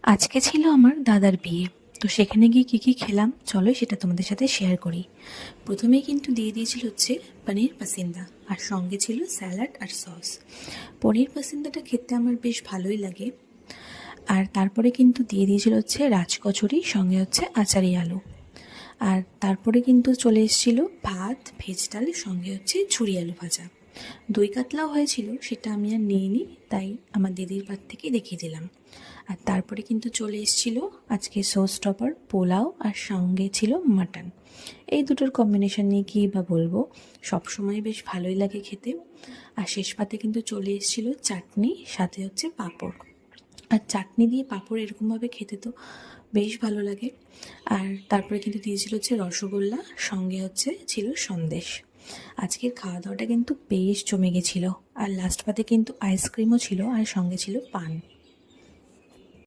আজকে ছিল আমার দাদার বিয়ে। তো সেখানে গিয়ে কী কী খেলাম চলো সেটা তোমাদের সাথে শেয়ার করি। প্রথমেই কিন্তু দিয়ে দিয়েছিল হচ্ছে পনির পাসিন্দা, আর সঙ্গে ছিল স্যালাড আর সস। পনির পাসিন্দাটা খেতে আমার বেশ ভালোই লাগে। আর তারপরে কিন্তু দিয়ে দিয়েছিল হচ্ছে রাজকচুরি, সঙ্গে হচ্ছে আচারি আলু। আর তারপরে কিন্তু চলে এসেছিল ভাত, ভেজ ডাল, সঙ্গে হচ্ছে ঝুরি আলু ভাজা। দই কাতলাও হয়েছিল, সেটা আমি আর নিইনি, তাই আমার দিদির পাত থেকেই দেখিয়ে দিলাম। আর তারপরে কিন্তু চলে এসেছিল আজকে শো স্টপার পোলাও, আর সঙ্গে ছিল মাটন। এই দুটোর কম্বিনেশন নিয়ে কী বা বলবো, সবসময় বেশ ভালোই লাগে খেতে। আর শেষ পাতে কিন্তু চলে এসেছিল চাটনি, সাথে হচ্ছে পাঁপড়। আর চাটনি দিয়ে পাঁপড় এরকমভাবে খেতে তো বেশ ভালো লাগে। আর তারপরে কিন্তু দিয়েছিল হচ্ছে রসগোল্লা, সঙ্গে হচ্ছে ছিল সন্দেশ। আজকের খাওয়া দাওয়াটা কিন্তু বেশ জমে গেছিলো। আর লাস্ট পাতে কিন্তু আইসক্রিমও ছিল, আর সঙ্গে ছিল পান।